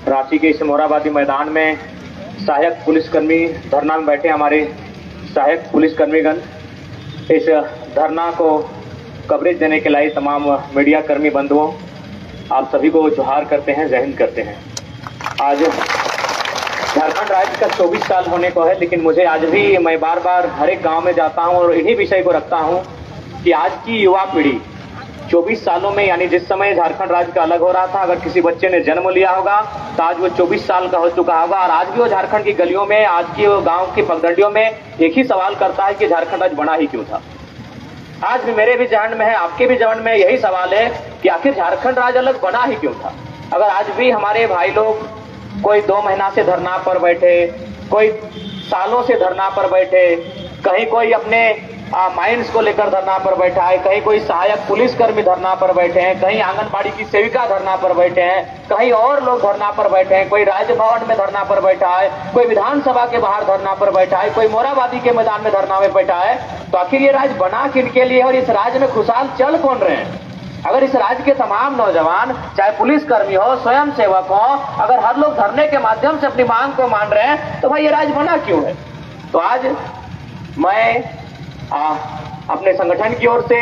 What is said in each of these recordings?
रांची के इस मोराबादी मैदान में सहायक पुलिसकर्मी धरना में बैठे हमारे सहायक पुलिसकर्मीगण, इस धरना को कवरेज देने के लिए तमाम मीडिया कर्मी बंधुओं, आप सभी को जोहार करते हैं, जय हिंद करते हैं। आज झारखंड राज्य का 24 साल होने को है, लेकिन मुझे आज भी मैं बार बार हर एक गांव में जाता हूं और इन्हीं विषय को रखता हूं कि आज की युवा पीढ़ी 24 सालों में, यानी जिस समय झारखंड राज्य का अलग हो रहा था, अगर किसी बच्चे ने जन्म लिया होगा तो आज वो 24 साल का हो चुका होगा और आज भी वो झारखंड की गलियों में, आज की वो गांव की पगडंडियों में एक ही सवाल करता है कि झारखंड राज्य बना ही क्यों था। आज भी मेरे भी जहन में है, आपके भी जहन में यही सवाल है कि आखिर झारखंड राज्य अलग बना ही क्यों था। अगर आज भी हमारे भाई लोग कोई 2 महीना से धरना पर बैठे, कोई सालों से धरना पर बैठे, कहीं कोई अपने माइंस को लेकर धरना पर बैठा है, कहीं कोई सहायक पुलिसकर्मी धरना पर बैठे हैं, कहीं आंगनबाड़ी की सेविका धरना पर बैठे हैं, कहीं और लोग धरना पर बैठे हैं, कोई राजभवन में धरना पर बैठा है, कोई विधानसभा के बाहर धरना पर बैठा है, कोई मोराबादी के मैदान में धरना में बैठा है, तो आखिर ये राज्य बना किनके लिए और इस राज्य में खुशहाल चल कौन रहे हैं। अगर इस राज्य के तमाम नौजवान, चाहे पुलिसकर्मी हो, स्वयं सेवक हो, अगर हर लोग धरने के माध्यम से अपनी मांग को मान रहे हैं तो भाई ये राज्य बना क्यों है। तो आज मैं अपने संगठन की ओर से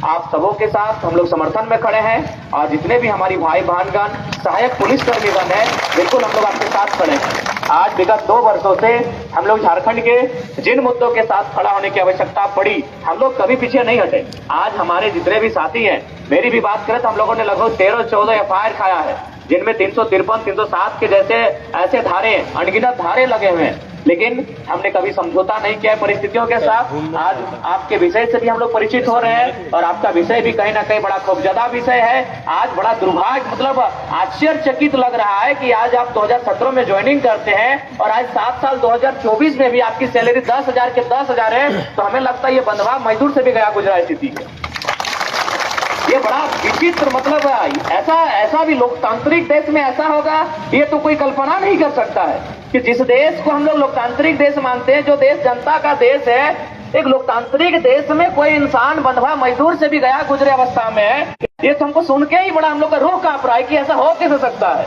आप सबों के साथ हम लोग समर्थन में खड़े हैं और जितने भी हमारी भाई बहनगण सहायक पुलिसकर्मीगण हैं, बिल्कुल हम लोग आपके साथ खड़े हैं। आज विगत 2 वर्षों से हम लोग झारखंड के जिन मुद्दों के साथ खड़ा होने की आवश्यकता पड़ी, हम लोग कभी पीछे नहीं हटे। आज हमारे जितने भी साथी हैं, मेरी भी बात करें तो हम लोगों ने लगभग 13-14 FIR खाया है, जिनमें 353, 307 के जैसे ऐसे धारे, अनगिनत धारे लगे हुए हैं, लेकिन हमने कभी समझौता नहीं किया है परिस्थितियों के साथ। आज आपके विषय से भी हम लोग परिचित हो रहे हैं और आपका विषय भी कहीं ना कहीं बड़ा खौफजदा विषय है। आज बड़ा दुर्भाग्य, मतलब आश्चर्यचकित लग रहा है कि आज आप 2017 में ज्वाइनिंग करते हैं और आज 7 साल 2024 में भी आपकी सैलरी 10,000 के 10,000 है, तो हमें लगता है ये बंधवा मजदूर से भी गया गुजरा स्थिति है। ये बड़ा विचित्र, मतलब ऐसा भी लोकतांत्रिक देश में ऐसा होगा, ये तो कोई कल्पना नहीं कर सकता है कि जिस देश को हम लोग लोकतांत्रिक देश मानते हैं, जो देश जनता का देश है, एक लोकतांत्रिक देश में कोई इंसान बंधवा मजदूर से भी गया गुजरे अवस्था में है। ये तो हमको सुन के ही बड़ा हम लोग का रूह कांप रहा है कि ऐसा हो कैसे सकता है।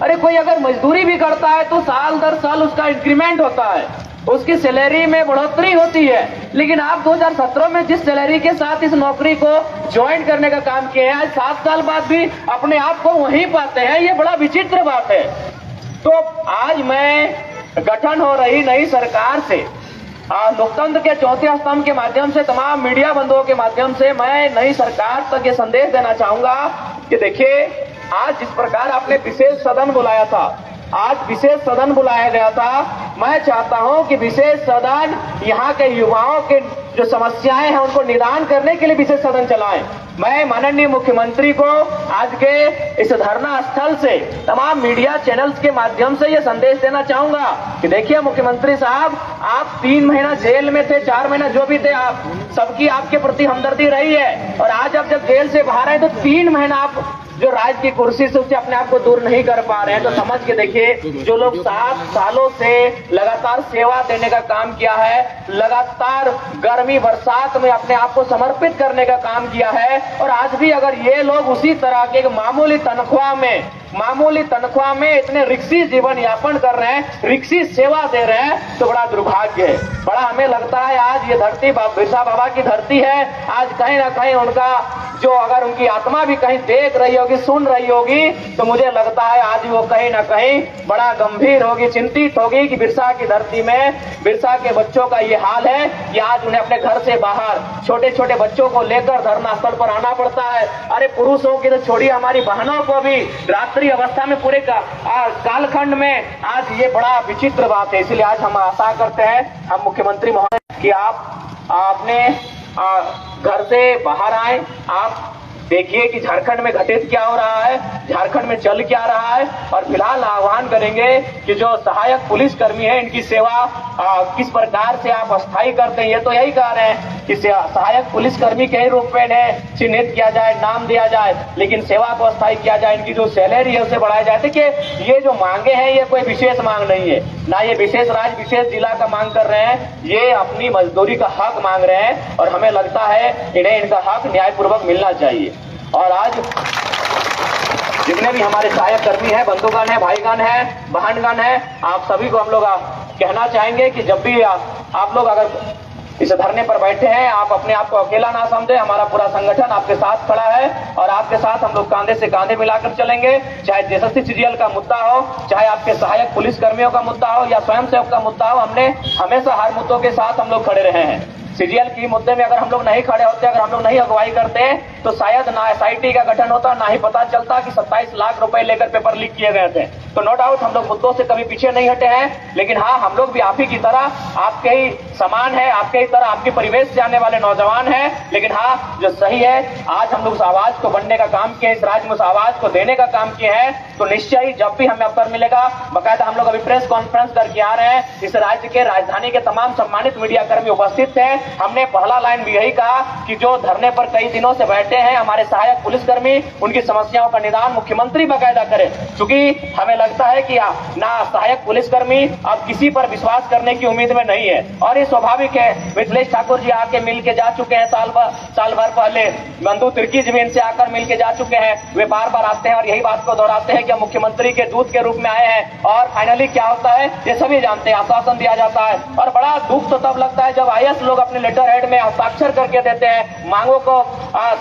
अरे कोई अगर मजदूरी भी करता है तो साल दर साल उसका इंक्रीमेंट होता है, उसकी सैलरी में बढ़ोतरी होती है, लेकिन आप 2017 में जिस सैलरी के साथ इस नौकरी को ज्वाइन करने का काम किए हैं, आज 7 साल बाद भी अपने आप को वहीं पाते हैं। ये बड़ा विचित्र बात है। तो आज मैं गठन हो रही नई सरकार से, लोकतंत्र के चौथे स्तंभ के माध्यम से, तमाम मीडिया बंधुओं के माध्यम से मैं नई सरकार तक ये संदेश देना चाहूंगा कि देखिए, आज जिस प्रकार आपने विशेष सदन बुलाया था, आज विशेष सदन बुलाया गया था, मैं चाहता हूं कि विशेष सदन यहाँ के युवाओं के जो समस्याएं हैं उनको निदान करने के लिए विशेष सदन चलाएं। मैं माननीय मुख्यमंत्री को आज के इस धरना स्थल से, तमाम मीडिया चैनल्स के माध्यम से ये संदेश देना चाहूंगा कि देखिए मुख्यमंत्री साहब, आप 3 महीना जेल में थे, 4 महीना जो भी थे, आप सबकी आपके प्रति हमदर्दी रही है और आज आप जब जेल से बाहर आए तो 3 महीना आप जो राज की कुर्सी से उससे अपने आप को दूर नहीं कर पा रहे हैं। तो समझ के देखिए, जो लोग 7 सालों से लगातार सेवा देने का काम किया है, लगातार गर्मी बरसात में अपने आप को समर्पित करने का काम किया है, और आज भी अगर ये लोग उसी तरह के मामूली तनख्वाह में इतने रिक्सी जीवन यापन कर रहे हैं, रिक्सी सेवा दे रहे हैं, तो बड़ा दुर्भाग्य है। बड़ा हमें लगता है आज ये धरती बिरसा बाबा की धरती है। आज कहीं ना कहीं उनका जो, अगर उनकी आत्मा भी कहीं देख रही होगी, सुन रही होगी, तो मुझे लगता है आज वो कहीं ना कहीं बड़ा गंभीर होगी, चिंतित होगी कि बिरसा की धरती में बिरसा के बच्चों का ये हाल है कि आज उन्हें अपने घर से बाहर छोटे छोटे बच्चों को लेकर धरना स्थल पर आना पड़ता है। अरे पुरुषों की तो छोड़िए, हमारी बहनों को भी रात्रि अवस्था में पूरे कालखंड में, आज ये बड़ा विचित्र बात है। इसलिए आज हम आशा करते हैं, हम मुख्यमंत्री महोदय, कि आप अपने घर से बाहर आए, आप देखिए कि झारखंड में घटित क्या हो रहा है, झारखंड में चल क्या रहा है, और फिलहाल आह्वान करेंगे कि जो सहायक पुलिसकर्मी है, इनकी सेवा किस प्रकार से आप अस्थायी करते हैं। ये तो यही कह रहे हैं कि सहायक पुलिसकर्मी के ही रूप में चिन्हित किया जाए, नाम दिया जाए, लेकिन सेवा को अस्थायी किया जाए, इनकी जो सैलरी है उसे बढ़ाया जाए। देखिए, ये जो मांगे हैं ये कोई विशेष मांग नहीं है, ना ये विशेष राज्य विशेष जिला का मांग कर रहे हैं, ये अपनी मजदूरी का हक मांग रहे हैं, और हमें लगता है इन्हें इनका हक न्यायपूर्वक मिलना चाहिए। और आज जितने भी हमारे सहायक कर्मी हैं, बंधुगण हैं, भाईगण हैं, बहनगण हैं, आप सभी को हम लोग कहना चाहेंगे कि जब भी आप लोग अगर इस धरने पर बैठे हैं, आप अपने आप को अकेला ना समझे। हमारा पूरा संगठन आपके साथ खड़ा है और आपके साथ हम लोग कांधे से कांधे मिलाकर चलेंगे। चाहे जयशक्ति सीजीएल का मुद्दा हो, चाहे आपके सहायक पुलिस कर्मियों का मुद्दा हो या स्वयंसेवक का मुद्दा हो, हमने हमेशा हर मुद्दों के साथ हम लोग खड़े रहे हैं। सीजीएल की मुद्दे में अगर हम लोग नहीं खड़े होते, अगर हम लोग नहीं अगुवाई करते, तो शायद ना एसआईटी का गठन होता, ना ही पता चलता कि 27 लाख रुपए लेकर पेपर लीक किए गए थे। तो नो डाउट हम लोग मुद्दों से कभी पीछे नहीं हटे हैं, लेकिन हाँ, हम लोग भी आप ही की तरह आपके ही समान है, आपके ही तरह आपके परिवेश से आने वाले नौजवान हैं। लेकिन हाँ, जो सही है, आज हम लोग उस आवाज को बनने का काम किए, इस राज्य में उस आवाज को देने का काम किए हैं। तो निश्चय ही जब भी हमें अवसर मिलेगा, बकायदा हम लोग अभी प्रेस कॉन्फ्रेंस करके आ रहे हैं। इस राज्य के राजधानी के तमाम सम्मानित मीडिया कर्मी उपस्थित थे। हमने पहला लाइन भी यही कहा कि जो धरने पर कई दिनों से बैठे हैं हमारे सहायक पुलिसकर्मी, उनकी समस्याओं का निदान मुख्यमंत्री बकायदा करें। क्योंकि हमें लगता है कि ना सहायक पुलिसकर्मी अब किसी पर विश्वास करने की उम्मीद में नहीं है, और ये स्वाभाविक है। मिथिलेश ठाकुर जी आके मिल के जा चुके हैं साल भर पहले, बंधु तिर्की जी भी इनसे आकर मिल के जा चुके हैं। वे बार बार आते हैं और यही बात को दोहराते हैं कि हम मुख्यमंत्री के दूत के रूप में आए हैं। और फाइनली क्या होता है ये सभी जानते हैं, आश्वासन दिया जाता है। और बड़ा दुख तो तब लगता है जब आईएएस लोग अपने लेटर हेड में हस्ताक्षर करके देते हैं, मांगों को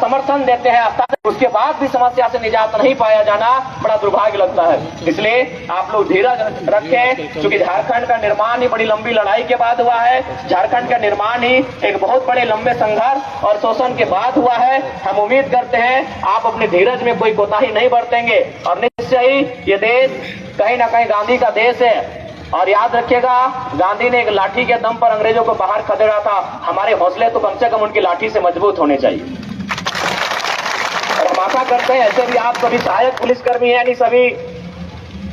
समर्थन देते हैं, उसके बाद भी समस्या से निजात नहीं पाया जाना बड़ा दुर्भाग्य लगता है। इसलिए आप लोग धीरज रखें, क्योंकि झारखंड का निर्माण ही बड़ी लंबी लड़ाई के बाद हुआ है। झारखंड का निर्माण ही एक बहुत बड़े लंबे संघर्ष और शोषण के बाद हुआ है। हम उम्मीद करते हैं आप अपने धीरज में कोई कोताही नहीं बरतेंगे और निश्चय ही ये देश कहीं ना कहीं गांधी का देश है। और याद रखिएगा, गांधी ने एक लाठी के दम पर अंग्रेजों को बाहर खदेड़ा था। हमारे हौसले तो कम से कम उनकी लाठी से मजबूत होने चाहिए। और हम आशा करते हैं ऐसे भी आप सभी सहायक पुलिसकर्मी हैं, यानी सभी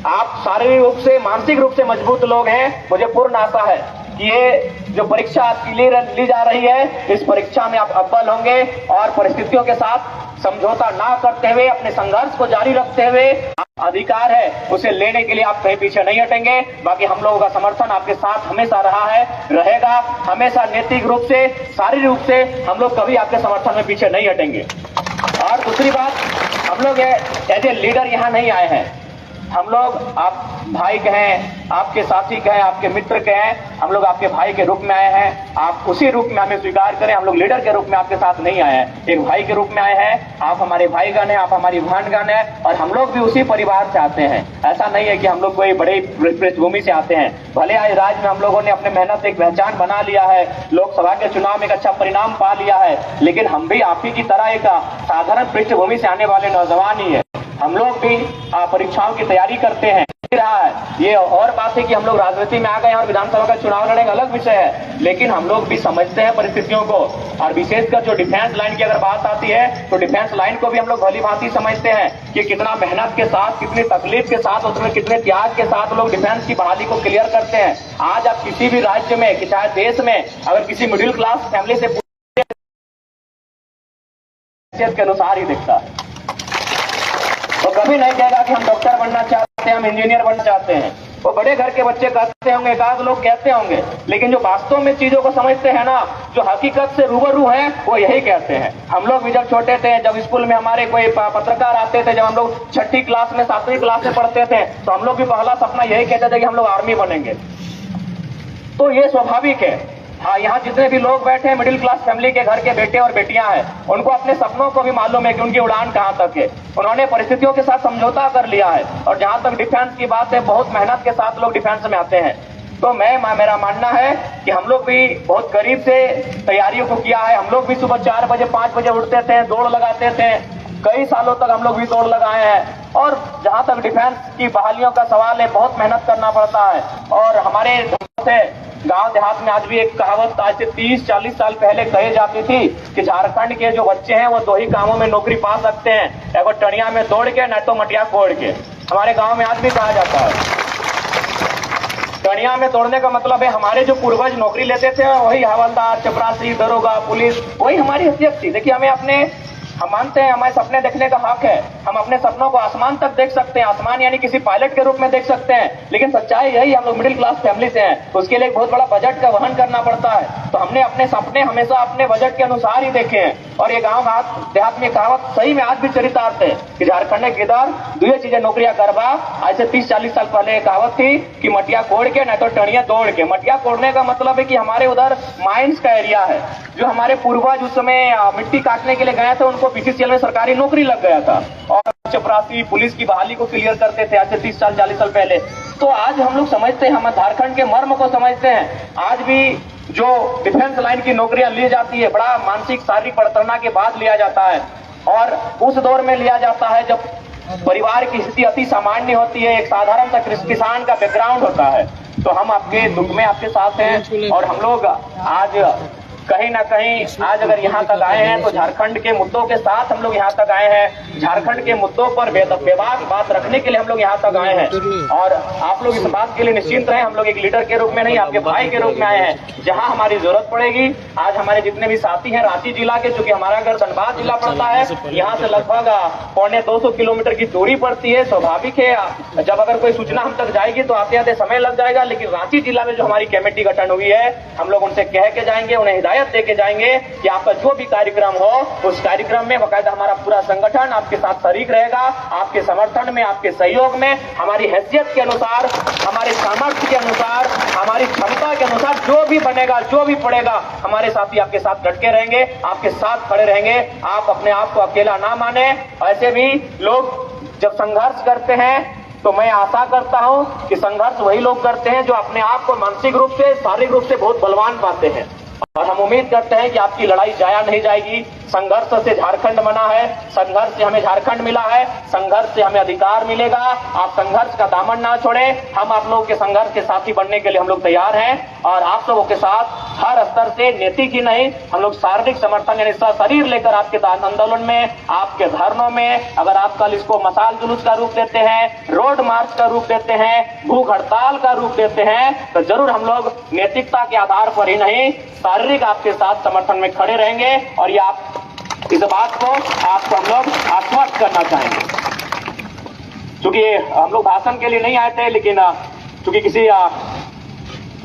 आप शारीरिक रूप से, मानसिक रूप से मजबूत लोग हैं। मुझे पूर्ण आशा है कि ये जो परीक्षा आपकी ली जा रही है, इस परीक्षा में आप अव्वल होंगे और परिस्थितियों के साथ समझौता ना करते हुए अपने संघर्ष को जारी रखते हुए, अधिकार है उसे लेने के लिए आप कहीं पीछे नहीं हटेंगे। बाकी हम लोगों का समर्थन आपके साथ हमेशा रहा है, रहेगा हमेशा। नैतिक रूप से, शारीरिक रूप से हम लोग कभी आपके समर्थन में पीछे नहीं हटेंगे। और दूसरी बात, हम लोग एज ए लीडर यहाँ नहीं आए हैं। हम लोग आप भाई कहें, आपके साथी कहें, आपके मित्र कहें, हम लोग आपके भाई के रूप में आए हैं। आप उसी रूप में हमें स्वीकार करें। हम लोग लीडर के रूप में आपके साथ नहीं आए हैं, एक भाई के रूप में आए हैं। आप हमारे भाईगण हैं, आप हमारी बहनगण हैं, और हम लोग भी उसी परिवार से आते हैं। ऐसा नहीं है कि हम लोग कोई बड़ी पृष्ठभूमि से आते हैं। भले आज राज्य में हम लोगों ने अपने मेहनत से एक पहचान बना लिया है, लोकसभा के चुनाव में एक अच्छा परिणाम पा लिया है, लेकिन हम भी आप ही की तरह एक साधारण पृष्ठभूमि से आने वाले नौजवान ही है। हम लोग भी परीक्षाओं की तैयारी करते हैं, रहा है। ये और बात है कि हम लोग राजनीति में आ गए और विधानसभा का चुनाव लड़ेंगे, अलग विषय है। लेकिन हम लोग भी समझते हैं परिस्थितियों को, और विशेषकर जो डिफेंस लाइन की अगर बात आती है तो डिफेंस लाइन को भी हम लोग भली भांति समझते हैं कि कितना मेहनत के साथ, कितनी तकलीफ के साथ, उसमें कितने त्याग के साथ लोग डिफेंस की बहाली को क्लियर करते हैं। आज आप किसी भी राज्य में, चाहे देश में, अगर किसी मिडिल क्लास फैमिली से के अनुसार ही दिखता है, वो कभी नहीं कहेगा कि हम डॉक्टर बनना चाहते हैं, हम इंजीनियर बनना चाहते हैं। वो बड़े घर के बच्चे कहते होंगे, एकाध लोग कहते होंगे, लेकिन जो वास्तव में चीजों को समझते हैं ना, जो हकीकत से रूबरू हैं, वो यही कहते हैं। हम लोग भी जब छोटे थे, जब स्कूल में हमारे कोई पत्रकार आते थे, जब हम लोग 6ठी क्लास में, 7वीं क्लास में पढ़ते थे, तो हम लोग भी पहला सपना यही कहते थे कि हम लोग आर्मी बनेंगे। तो ये स्वाभाविक है। हाँ, यहाँ जितने भी लोग बैठे हैं मिडिल क्लास फैमिली के घर के बेटे और बेटियां हैं, उनको अपने सपनों को भी मालूम है कि उनकी उड़ान कहाँ तक है। उन्होंने परिस्थितियों के साथ समझौता कर लिया है। और जहां तक डिफेंस की बात है, बहुत मेहनत के साथ लोग डिफेंस में आते हैं। तो मेरा मानना है कि हम लोग भी बहुत करीब से तैयारियों को किया है। हम लोग भी सुबह 4 बजे 5 बजे उठते थे, दौड़ लगाते थे। कई सालों तक हम लोग भी दौड़ लगाए हैं। और जहां तक डिफेंस की बहालियों का सवाल है, बहुत मेहनत करना पड़ता है। और हमारे गांव देहात में आज भी एक कहावत आज से 30-40 साल पहले कही जाती थी कि झारखंड के जो बच्चे हैं वो 2 ही कामों में नौकरी पा सकते हैं, या वो टणिया में दौड़ के, न तो मटिया कोड़ के। हमारे गांव में आज भी कहा जाता है। टणिया में दौड़ने का मतलब है हमारे जो पूर्वज नौकरी लेते थे वही हवलदार, चपरासी, दरोगा, पुलिस, वही हमारी हैसियत थी। देखिए, हमें अपने हम मानते हैं हमें सपने देखने का हक है, हम अपने सपनों को आसमान तक देख सकते हैं, आसमान यानी किसी पायलट के रूप में देख सकते हैं, लेकिन सच्चाई यही हम लोग मिडिल क्लास फैमिली से हैं, उसके लिए बहुत बड़ा बजट का वहन करना पड़ता है। तो हमने अपने सपने हमेशा अपने बजट के अनुसार ही देखे हैं। और ये गाँव देहात में कहावत सही में आज भी चरितार्थ है कि झारखंड के इधर दो चीजें नौकरियां करवा। आज से 30-40 साल पहले कहावत थी कि मटिया कोड़ के नहीं तो टणिया तोड़ के। मटिया कोड़ने का मतलब है कि हमारे उधर माइंस का एरिया है, जो हमारे पूर्वज उस समय मिट्टी काटने के लिए गए थे, उनको बीसीसीएल में सरकारी नौकरी लग गया था और चपरासी पुलिस की बहाली को क्लियर करते थे आज से 30 साल 40 साल पहले। तो आज हम लोग समझते हैं, हम झारखंड के मर्म को समझते हैं। आज भी जो डिफेंस लाइन की नौकरियां ली जाती है, बड़ा मानसिक शारीरिक पड़तरना के बाद लिया जाता है, और उस दौर में लिया जाता है जब परिवार की स्थिति अति सामान्य होती है, एक साधारण सा किसान का बैकग्राउंड होता है। तो हम आपके दुख में आपके साथ हैं, और हम लोग आज कहीं ना कहीं आज अगर यहाँ तक आए हैं तो झारखंड के मुद्दों के साथ हम लोग यहाँ तक आए हैं। झारखंड के मुद्दों पर बेबाक बात रखने के लिए हम लोग यहाँ तक आए हैं, और आप लोग इस बात के लिए निश्चिंत रहें, हम लोग एक लीडर के रूप में नहीं, आपके भाई के रूप में आए हैं। जहाँ हमारी जरूरत पड़ेगी, आज हमारे जितने भी साथी हैं रांची जिला के, चूंकि हमारा घर धनबाद जिला पड़ता है, यहाँ से लगभग 250 किलोमीटर की दूरी पड़ती है। स्वाभाविक है जब अगर कोई सूचना हम तक जाएगी तो आते आते समय लग जाएगा, लेकिन रांची जिला में जो हमारी कमेटी गठन हुई है, हम लोग उनसे कह के जाएंगे, उन्हें हिदायत देके जाएंगे कि आपका जो भी कार्यक्रम हो उस कार्यक्रम में बाकायदा हमारा पूरा संगठन आपके साथ शरीक रहेगा, आपके समर्थन में, आपके सहयोग में, हमारी हैसियत के अनुसार, हमारे सामर्थ्य के अनुसार, हमारी क्षमता के अनुसार जो भी बनेगा, जो भी पड़ेगा, हमारे साथी आपके साथ डट के रहेंगे, आपके साथ खड़े रहेंगे। आप अपने आप को अकेला ना माने। ऐसे भी लोग जब संघर्ष करते हैं तो मैं आशा करता हूं कि संघर्ष वही लोग करते हैं जो अपने आप को मानसिक रूप से, शारीरिक रूप से बहुत बलवान पाते हैं, और हम उम्मीद करते हैं कि आपकी लड़ाई जाया नहीं जाएगी। संघर्ष से झारखंड बना है, संघर्ष से हमें झारखंड मिला है, संघर्ष से हमें अधिकार मिलेगा। आप संघर्ष का दामन ना छोड़ें। हम आप लोगों के संघर्ष के साथी बनने के लिए हम लोग तैयार हैं, और आप लोगों के साथ हर स्तर से, नैतिक ही नहीं, हम लोग शारीरिक समर्थन यानी शरीर लेकर आपके आंदोलन में, आपके धरनों में, अगर आप कल इसको मसाल जुलूस का रूप देते हैं, रोड मार्च का रूप देते हैं, भूख हड़ताल का रूप देते हैं, तो जरूर हम लोग नैतिकता के आधार पर ही नहीं, शारीरिक आपके साथ समर्थन में खड़े रहेंगे। और ये आप इस बात को आपको हम लोग आश्वस्त करना चाहेंगे, क्योंकि हम लोग भाषण के लिए नहीं आए थे, लेकिन क्योंकि किसी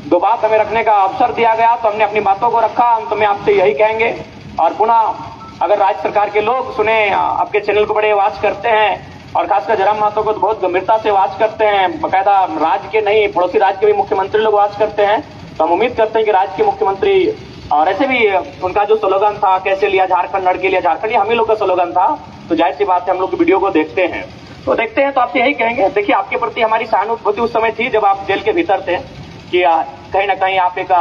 दो बात हमें रखने का अवसर दिया गया तो हमने अपनी बातों को रखा। हम तो मैं आपसे यही कहेंगे, और पुनः अगर राज्य सरकार के लोग सुने, आपके चैनल को बड़े वाच करते हैं, और खासकर जयराम महतो को तो बहुत गंभीरता से वाच करते हैं, बाकायदा राज्य के नहीं पड़ोसी राज्य के भी मुख्यमंत्री लोग वाच करते हैं, तो हम उम्मीद करते हैं कि राज्य के मुख्यमंत्री, और ऐसे भी उनका जो स्लोगन था, कैसे लिया झारखंड, लड़के लिया झारखंड, ये हम ही लोग का स्लोगन था, तो जाहिर सी बात है हम लोग वीडियो को देखते हैं तो आपसे यही कहेंगे, देखिए आपके प्रति हमारी सहानुभूति उस समय थी जब आप जेल के भीतर थे, कि कहीं ना कहीं आप एक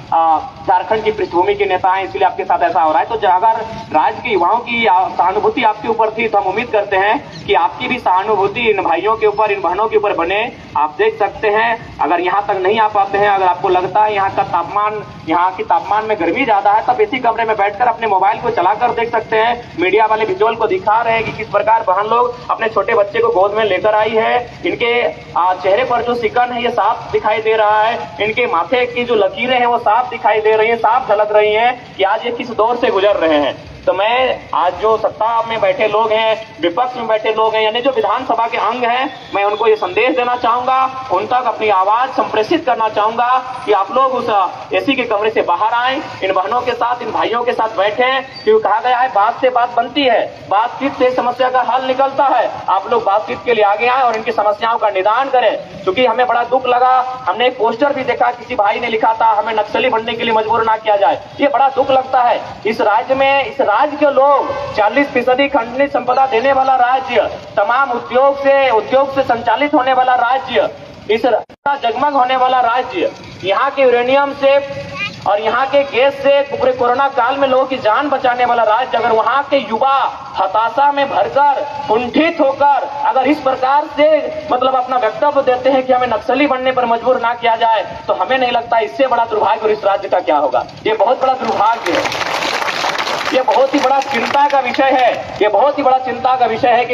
झारखंड की पृष्ठभूमि के नेता हैं, इसलिए आपके साथ ऐसा हो रहा है। तो अगर राज्य के युवाओं की सहानुभूति आपके ऊपर थी तो हम उम्मीद करते हैं कि आपकी भी सहानुभूति इन भाइयों के ऊपर, इन बहनों के ऊपर बने। आप देख सकते हैं, अगर यहाँ तक नहीं आ पाते हैं, अगर आपको लगता है यहाँ का तापमान, यहाँ की तापमान में गर्मी ज्यादा है, तब इसी कमरे में बैठकर अपने मोबाइल को चलाकर देख सकते हैं। मीडिया वाले विजुअल को दिखा रहे हैं कि किस प्रकार बहन लोग अपने छोटे बच्चे को गोद में लेकर आई है। इनके चेहरे पर जो सिकन है ये साफ दिखाई दे रहा है, इनके माथे की जो लकीरें हैं वो साफ दिखाई दे रही है, साफ झलक रही है कि आज ये किस दौर से गुजर रहे हैं। तो मैं आज जो सत्ता में बैठे लोग हैं, विपक्ष में बैठे लोग हैं, यानी जो विधानसभा के अंग हैं, मैं उनको ये संदेश देना चाहूंगा, उन तक अपनी आवाज संप्रेषित करना चाहूंगा कि आप लोग उस एसी के कमरे से बाहर आए, इन बहनों के साथ, इन भाइयों के साथ बैठे। क्योंकि कहा गया है बात से बात बनती है, बातचीत से समस्या का हल निकलता है। आप लोग बातचीत के लिए आगे आए और इनकी समस्याओं का निदान करें। क्योंकि हमें बड़ा दुख लगा, हमने एक पोस्टर भी देखा, किसी भाई ने लिखा था हमें नक्सली बनने के लिए मजबूर ना किया जाए। ये बड़ा दुख लगता है। इस राज्य में, इस राज्य के लोग 40% खंडनीय संपदा देने वाला राज्य, तमाम उद्योग से संचालित होने वाला राज्य, इस जगमग होने वाला राज्य, यहाँ के यूरेनियम से और यहाँ के गैस से पूरे कोरोना काल में लोगों की जान बचाने वाला राज्य, अगर वहाँ के युवा हताशा में भरकर, कुंठित होकर अगर इस प्रकार से मतलब अपना वक्तव्य देते हैं कि हमें नक्सली बनने पर मजबूर ना किया जाए, तो हमें नहीं लगता इससे बड़ा दुर्भाग्य और इस राज्य का क्या होगा। ये बहुत बड़ा दुर्भाग्य है, ये बहुत ही बड़ा चिंता का विषय है। ये बहुत ही बड़ा चिंता का विषय है कि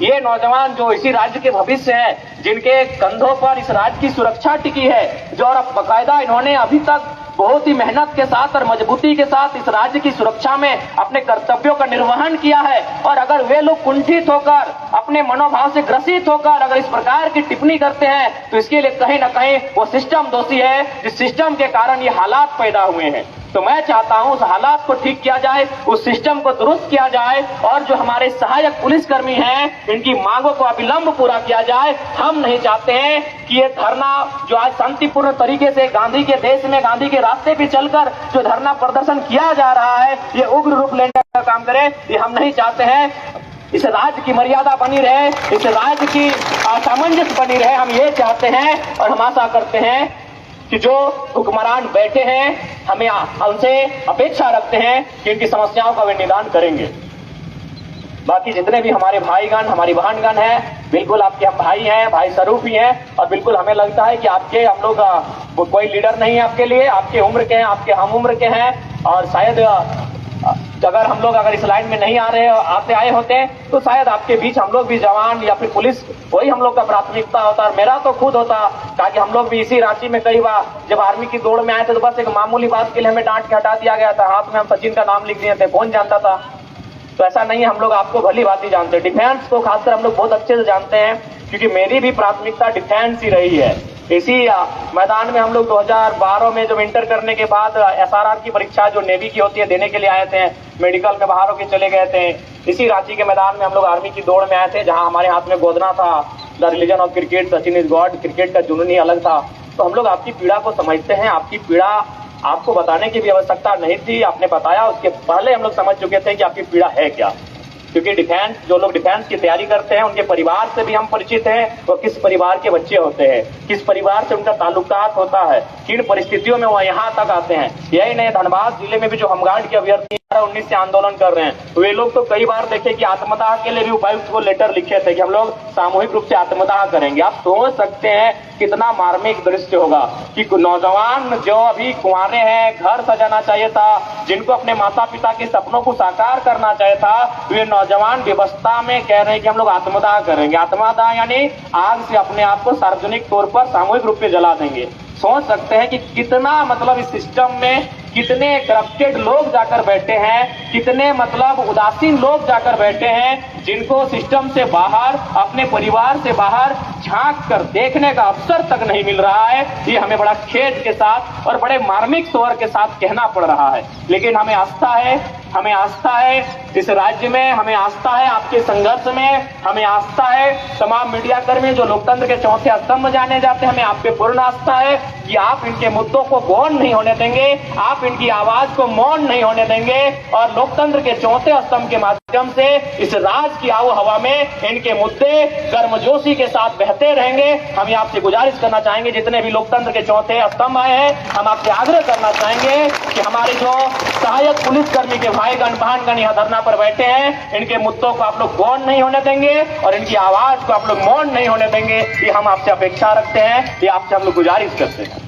ये नौजवान जो इसी राज्य के भविष्य हैं, जिनके कंधों पर इस राज्य की सुरक्षा टिकी है, जो और बाकायदा इन्होंने अभी तक बहुत ही मेहनत के साथ और मजबूती के साथ इस राज्य की सुरक्षा में अपने कर्तव्यों का निर्वहन किया है। और अगर वे लोग कुंठित होकर, अपने मनोभाव से ग्रसित होकर अगर इस प्रकार की टिप्पणी करते हैं तो इसके लिए कहीं ना कहीं वो सिस्टम दोषी है, जिस सिस्टम के कारण ये हालात पैदा हुए हैं। तो मैं चाहता हूं उस हालात को ठीक किया जाए, उस सिस्टम को दुरुस्त किया जाए और जो हमारे सहायक पुलिसकर्मी हैं इनकी मांगों को अविलंब पूरा किया जाए। हम नहीं चाहते हैं कि ये धरना जो आज शांतिपूर्ण तरीके से गांधी के देश में, गांधी के रास्ते पे चलकर जो धरना प्रदर्शन किया जा रहा है ये उग्र रूप लेने का काम करे, ये हम नहीं चाहते हैं। इस राज्य की मर्यादा बनी रहे, इस राज्य की सामंजस्य बनी रहे, हम ये चाहते हैं। और हम आशा करते हैं कि जो हुक्मरान बैठे हैं हमें उनसे अपेक्षा रखते हैं कि इनकी समस्याओं का वे निदान करेंगे। बाकी जितने भी हमारे भाईगण, हमारी बहनगण हैं, बिल्कुल आपके हम भाई हैं, भाई स्वरूप ही हैं। और बिल्कुल हमें लगता है कि आपके हम लोग कोई लीडर नहीं है आपके लिए, आपके उम्र के हैं, आपके हम उम्र के हैं। और शायद अगर हम लोग इस लाइन में नहीं आए होते तो शायद आपके बीच हम लोग भी जवान या फिर पुलिस वही हम लोग का प्राथमिकता होता। और मेरा तो खुद होता, ताकि हम लोग भी इसी रांची में कई बार जब आर्मी की दौड़ में आए थे तो बस एक मामूली बात के लिए हमें डांट के हटा दिया गया था, हाथ में हम सचिन का नाम लिख दिए थे, कौन जानता था। तो ऐसा नहीं है, हम लोग आपको भली बात ही जानते हैं। डिफेंस को खासकर हम लोग बहुत अच्छे से जानते हैं, क्योंकि मेरी भी प्राथमिकता डिफेंस ही रही है। इसी मैदान में हम लोग 2012 में जब इंटर करने के बाद SRR की परीक्षा जो नेवी की होती है देने के लिए आए थे, मेडिकल में बाहर होके चले गए थे। इसी रांची के मैदान में हम लोग आर्मी की दौड़ में आए थे, जहां हमारे हाथ में गोदना था, the religion of cricket, Sachin is God, cricket का जुनून ही अलग था। तो हम लोग आपकी पीड़ा को समझते हैं, आपकी पीड़ा आपको बताने की भी आवश्यकता नहीं थी, आपने बताया, उसके पहले हम लोग समझ चुके थे कि आपकी पीड़ा है क्या। क्योंकि डिफेंस, जो लोग डिफेंस की तैयारी करते हैं उनके परिवार से भी हम परिचित हैं, वो किस परिवार के बच्चे होते हैं, किस परिवार से उनका ताल्लुकात होता है, किन परिस्थितियों में वो यहाँ तक आते हैं। यही नहीं, धनबाद जिले में भी जो होमगार्ड के अभ्यर्थी 19 से आंदोलन कर रहे हैं, वे लोग तो कई बार देखे कि आत्मदाह के लिए भी उपायुक्त को लेटर लिखे थे कि हम लोग सामूहिक रूप से आत्मदाह करेंगे। आप सोच सकते हैं कितना मार्मिक दृश्य होगा कि नौजवान जो अभी कुंवारे हैं, घर सजाना चाहिए था, जिनको अपने माता पिता के सपनों को साकार करना चाहिए था, वे नौजवान व्यवस्था में कह रहे हैं कि हम लोग आत्मदाह करेंगे। आत्मदाह यानी आग से अपने आप को सार्वजनिक तौर पर सामूहिक रूप से जला देंगे। सोच सकते हैं कि कितना मतलब इस सिस्टम में कितने करप्टेड लोग जाकर बैठे हैं, कितने मतलब उदासीन लोग जाकर बैठे हैं, जिनको सिस्टम से बाहर, अपने परिवार से बाहर झांक कर देखने का अवसर तक नहीं मिल रहा है। ये हमें बड़ा खेद के साथ और बड़े मार्मिक स्वर के साथ कहना पड़ रहा है। लेकिन हमें आस्था है, हमें आस्था है इस राज्य में, हमें आस्था है आपके संघर्ष में, हमें आस्था है तमाम मीडिया कर्मी जो लोकतंत्र के चौथे स्तंभ जाने जाते हैं, हमें आप पे पूर्ण आस्था है कि आप इनके मुद्दों को गौण नहीं होने देंगे, आप इनकी आवाज को मौन नहीं होने देंगे और लोकतंत्र के चौथे स्तंभ के माध्यम से इस राज की आबो हवा में इनके मुद्दे गर्मजोशी के साथ बहते रहेंगे। हम आपसे गुजारिश करना चाहेंगे, जितने भी लोकतंत्र के चौथे स्तंभ आए हैं, हम आपसे आग्रह करना चाहेंगे कि हमारे जो सहायक पुलिसकर्मी के भाईगण बहनगण यहाँ धरना पर बैठे हैं, इनके मुद्दों को आप लोग गौण नहीं होने देंगे और इनकी आवाज को आप लोग मौन नहीं होने देंगे। ये हम आपसे अपेक्षा रखते हैं, ये आपसे हम लोग गुजारिश करते हैं।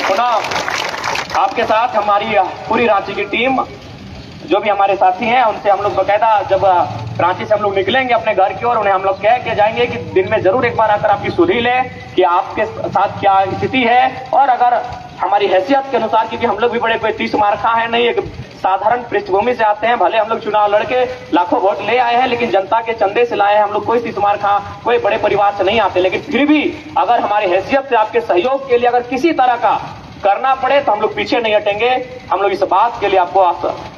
पुनः आपके साथ हमारी पूरी रांची की टीम, जो भी हमारे साथी हैं, उनसे हम लोग बकायदा जब रांची से हम लोग निकलेंगे अपने घर की ओर, उन्हें हम लोग कह के जाएंगे कि दिन में जरूर एक बार आकर आपकी सुधी लें कि आपके साथ क्या स्थिति है। और अगर हमारी हैसियत के अनुसार, क्योंकि हम लोग भी बड़े कोई 30 मार्का है नहीं, एक साधारण पृष्ठभूमि से आते हैं, भले हम लोग चुनाव लड़के लाखों वोट ले आए हैं, लेकिन जनता के चंदे से लाए हैं, हम लोग कोई 30 मार्का, कोई बड़े परिवार से नहीं आते। लेकिन फिर भी अगर हमारी हैसियत से आपके सहयोग के लिए अगर किसी तरह का करना पड़े तो हम लोग पीछे नहीं हटेंगे। हम लोग इस बात के लिए आपको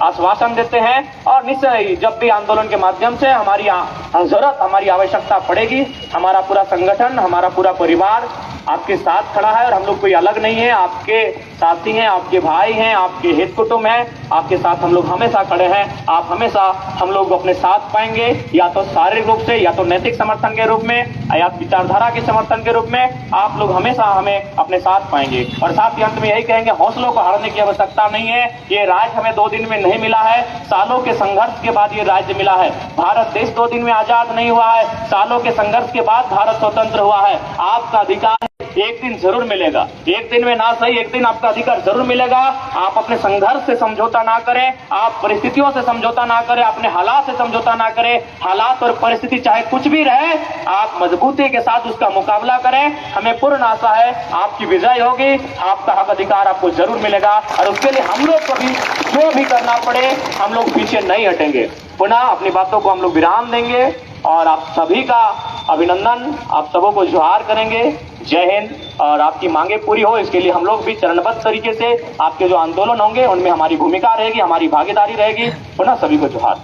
आश्वासन देते हैं और निश्चय जब भी आंदोलन के माध्यम से हमारी जरूरत, हमारी आवश्यकता पड़ेगी, हमारा पूरा संगठन, हमारा पूरा परिवार आपके साथ खड़ा है और हम लोग कोई अलग नहीं है, आपके साथी हैं, आपके भाई हैं, आपके हित कुटुंब हैं, आपके साथ हम लोग हमेशा खड़े हैं। आप हमेशा हम लोग अपने साथ पाएंगे, या तो शारीरिक रूप से, या तो नैतिक समर्थन के रूप में, या विचारधारा के समर्थन के रूप में, आप लोग हमेशा हमें अपने साथ पाएंगे। और साथ ही अंत में यही कहेंगे, हौसलों को हारने की आवश्यकता नहीं है। ये राज्य हमें 2 दिन में नहीं मिला है, सालों के संघर्ष के बाद ये राज्य मिला है। भारत देश 2 दिन में आजाद नहीं हुआ है, सालों के संघर्ष के बाद भारत स्वतंत्र हुआ है। आपका अधिकार एक दिन जरूर मिलेगा। एक दिन में ना सही, एक दिन आपका अधिकार जरूर मिलेगा। आप अपने संघर्ष से समझौता ना करें, आप परिस्थितियों से समझौता ना करें, अपने हालात से समझौता ना करें। हालात और परिस्थिति चाहे कुछ भी रहे, आप मजबूती के साथ उसका मुकाबला करें। हमें पूर्ण आशा है आपकी विजय होगी, आपका हक अधिकार आपको जरूर मिलेगा और उसके लिए हम लोग को भी जो भी करना पड़े हम लोग पीछे नहीं हटेंगे। पुनः अपनी बातों को हम लोग विराम देंगे और आप सभी का अभिनंदन, आप सबों को जोहार करेंगे। जय हिंद। और आपकी मांगे पूरी हो इसके लिए हम लोग भी चरणबद्ध तरीके से आपके जो आंदोलन होंगे उनमें हमारी भूमिका रहेगी, हमारी भागीदारी रहेगी। पुनः सभी को जोहार।